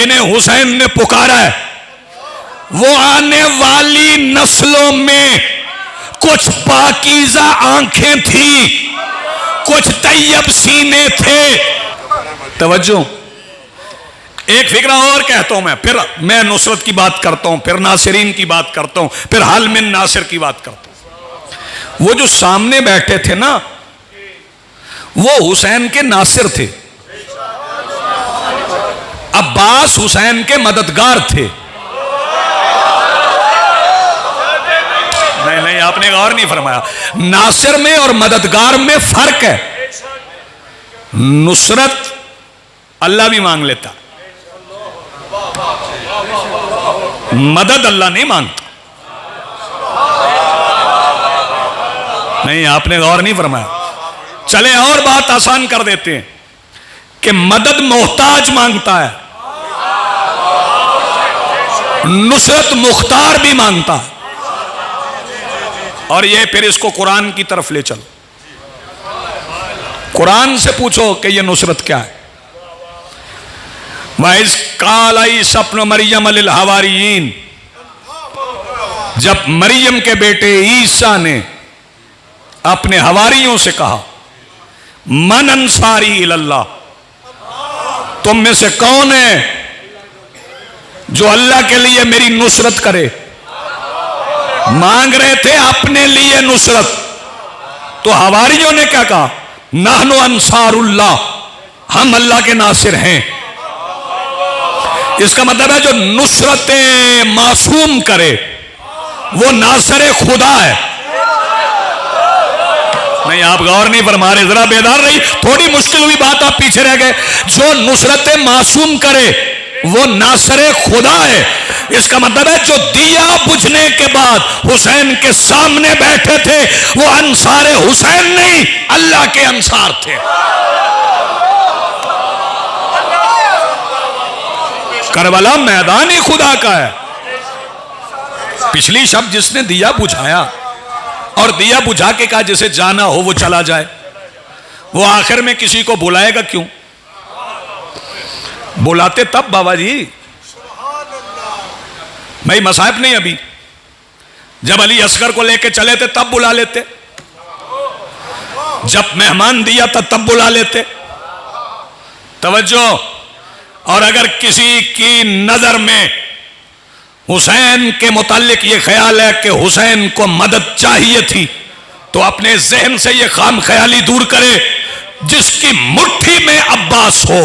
जिन्हें हुसैन ने पुकारा है वो आने वाली नस्लों में कुछ पाकीज़ा आंखें थी, कुछ तैयब सीने थे। तवज्जो, एक फिक्रा और कहता हूं फिर मैं नुसरत की बात करता हूं, फिर नासिरीन की बात करता हूं, फिर हाल में नासिर की बात करता हूं। वो जो सामने बैठे थे ना, वो हुसैन के नासिर थे, अब्बास हुसैन के मददगार थे। नहीं नहीं, आपने गौर नहीं फरमाया। नासिर में और मददगार में फर्क है। नुसरत अल्लाह भी मांग लेता, मदद अल्लाह नहीं मांगता। नहीं, आपने गौर नहीं फरमाया। चले और बात आसान कर देते हैं कि मदद मोहताज मांगता है, नुसरत मुख्तार भी मांगता है। और ये फिर इसको कुरान की तरफ ले चलो, कुरान से पूछो कि ये नुसरत क्या है। वाइस कालाई सपन मरियम अल हवारियीन, जब मरियम के बेटे ईसा ने अपने हवारियों से कहा मन अंसारी इल्लाह, तुम में से कौन है जो अल्लाह के लिए मेरी नुसरत करे। मांग रहे थे अपने लिए नुसरत, तो हवारियों ने क्या कहा, नहनु अंसारुल्लाह, हम अल्लाह के नासिर हैं। इसका मतलब है जो नुसरत मासूम करे वो नासिर खुदा है। नहीं, आप गौर नहीं फरमा रहे, जरा बेदार रही, थोड़ी मुश्किल हुई बात, आप पीछे रह गए। जो नुसरत मासूम करे वो नासिर खुदा है। इसका मतलब है जो दिया बुझने के बाद हुसैन के सामने बैठे थे वो अंसार हुसैन नहीं, अल्लाह के अंसार थे। करबला मैदान ही खुदा का है। पिछली शब जिसने दिया बुझाया और दिया बुझा के कहा जिसे जाना हो वो चला जाए, वो आखिर में किसी को बुलाएगा क्यों? बुलाते तब बाबा जी, भाई मसाहिब नहीं, अभी जब अली असगर को लेके चले थे तब बुला लेते, जब मेहमान दिया था तब बुला लेते। तवज्जो। और अगर किसी की नजर में हुसैन के मुताल्लिक ये ख्याल है कि हुसैन को मदद चाहिए थी, तो अपने जहन से ये खाम ख्याली दूर करे, जिसकी मुट्ठी में अब्बास हो।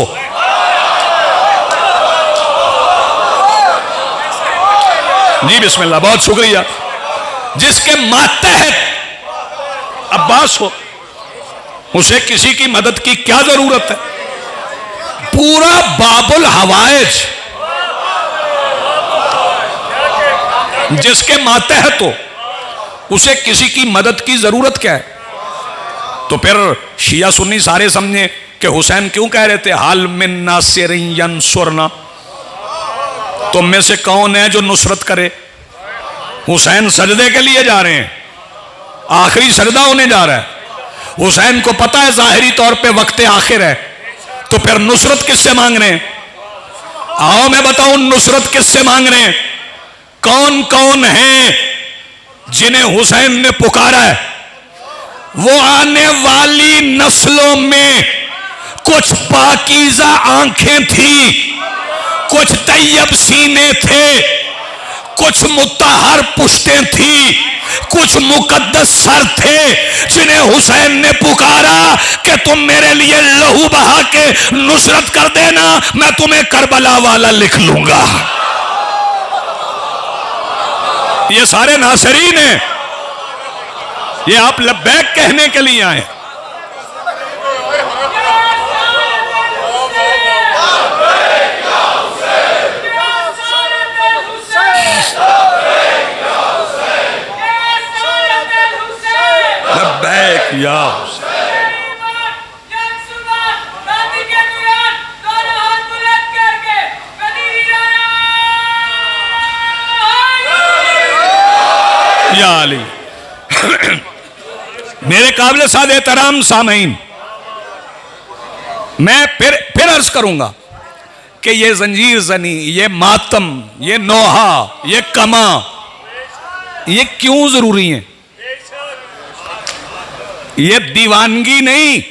जी बिस्मिल्लाह, बहुत शुक्रिया। जिसके मातहत अब्बास हो, उसे किसी की मदद की क्या जरूरत है? पूरा बाबुल हवाइज जिसके मातहत हो, उसे किसी की मदद की जरूरत क्या है? तो फिर शिया सुन्नी सारे समझे कि हुसैन क्यों कह रहे थे हाल मिन नासिरिन यंसुरना, तुम में से कौन है जो नुसरत करे। हुसैन सजदे के लिए जा रहे हैं, आखिरी सजदा होने जा रहा है। हुसैन को पता है जाहिरी तौर पे वक्त आखिर है, तो फिर नुसरत किससे मांग रहे हैं? आओ मैं बताऊं नुसरत किससे मांग रहे हैं। कौन कौन है जिन्हें हुसैन ने पुकारा है वो आने वाली नस्लों में कुछ पाकीज़ा आंखें थी, कुछ तैयब सीने थे, कुछ मुत्तहर पुश्तें थी, कुछ मुकद्दस सर थे, जिन्हें हुसैन ने पुकारा कि तुम मेरे लिए लहू बहा के नुसरत कर देना, मैं तुम्हें करबला वाला लिख लूंगा। ये सारे नासरीन हैं, ये आप लब्बैक कहने के लिए आए। लब्बैक या या अली। मेरे काबिल साद एहतराम सामईन, मैं फिर अर्ज करूंगा कि ये जंजीर जनी, ये मातम, ये नोहा, ये कमा, ये क्यों जरूरी है? ये दीवानगी नहीं,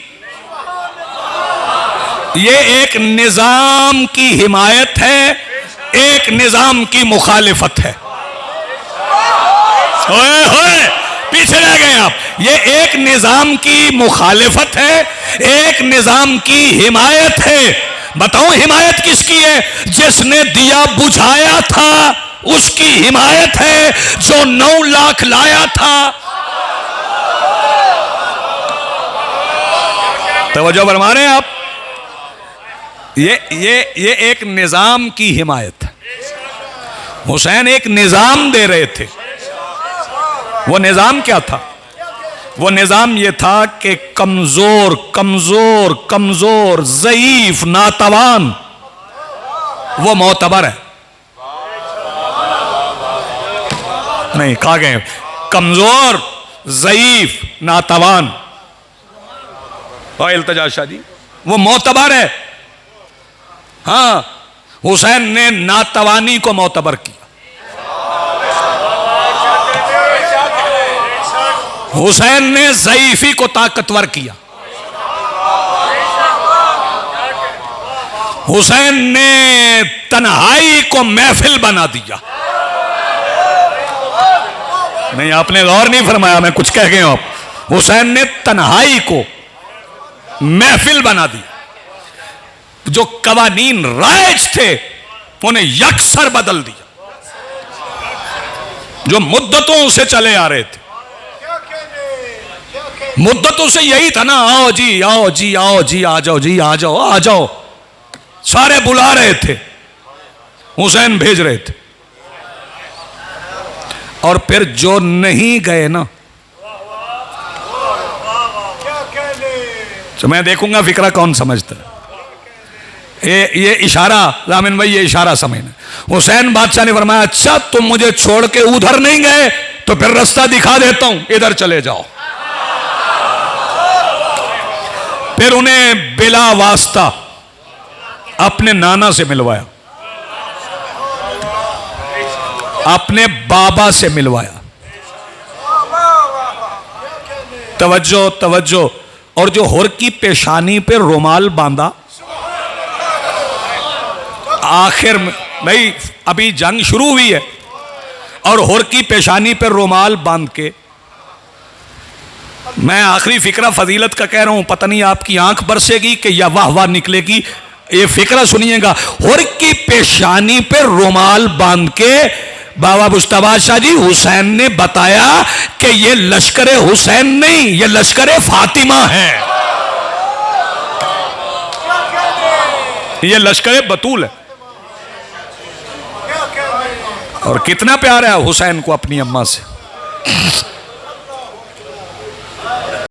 ये एक निजाम की हिमायत है, एक निजाम की मुखालिफत है। होए होए, पीछे रह गए आप। ये एक निजाम की मुखालिफत है, एक निजाम की हिमायत है। बताओ हिमायत किसकी है? जिसने दिया बुझाया था उसकी हिमायत है, जो 9 लाख लाया था। तवज्जो फरमा रहे हैं आप? ये एक निजाम की हिमायत है। हुसैन एक निजाम दे रहे थे। वो निजाम क्या था? वो निजाम ये था कि कमजोर कमजोर कमजोर, ज़ईफ, नातवान वो मोतबर है। नहीं, कहा गए कमजोर, ज़ईफ, नातवान, इल्तिजा शाह जी, वो मोतबर है। हाँ, हुसैन ने नातवानी को मोतबर किया। हुसैन ने ज़ईफी को ताकतवर किया। हुसैन ने तन्हाई को महफिल बना दिया। नहीं, आपने गौर नहीं फरमाया, मैं कुछ कह गए हूं आप। हुसैन ने तन्हाई को महफिल बना दिया। जो कवानीन राइज थे उन्हें यकसर बदल दिया। जो मुद्दतों से चले आ रहे थे, मुद्दतों से यही था ना, आओ जी आओ जी आओ जी, आ जाओ जी, आ जाओ आ जाओ, सारे बुला रहे थे, हुसैन भेज रहे थे। और फिर जो नहीं गए ना, तो मैं देखूंगा फिक्रा कौन समझता है। ये इशारा, जामिन भाई, ये इशारा समझना। हुसैन बादशाह ने फरमाया, अच्छा तुम मुझे छोड़ के उधर नहीं गए तो फिर रास्ता दिखा देता हूं, इधर चले जाओ। फिर उन्हें बिला वास्ता अपने नाना से मिलवाया, अपने बाबा से मिलवाया। तवज्जो तवज्जो। और जो हुर की पेशानी पे रुमाल बांधा, आखिर में भाई अभी जंग शुरू हुई है और हुर की पेशानी पे रुमाल बांध के, मैं आखिरी फिक्रा फजीलत का कह रहा हूं, पता नहीं आपकी आंख बरसेगी कि या वाह वाह निकलेगी। ये फिक्रा सुनिएगा। हुर की पेशानी पे रुमाल बांध के बाबा मुश्तबा शाह जी, हुसैन ने बताया कि ये लश्करे हुसैन नहीं, ये लश्करे फातिमा है, ये लश्करे बतूल है। और कितना प्यार है हुसैन को अपनी अम्मा से।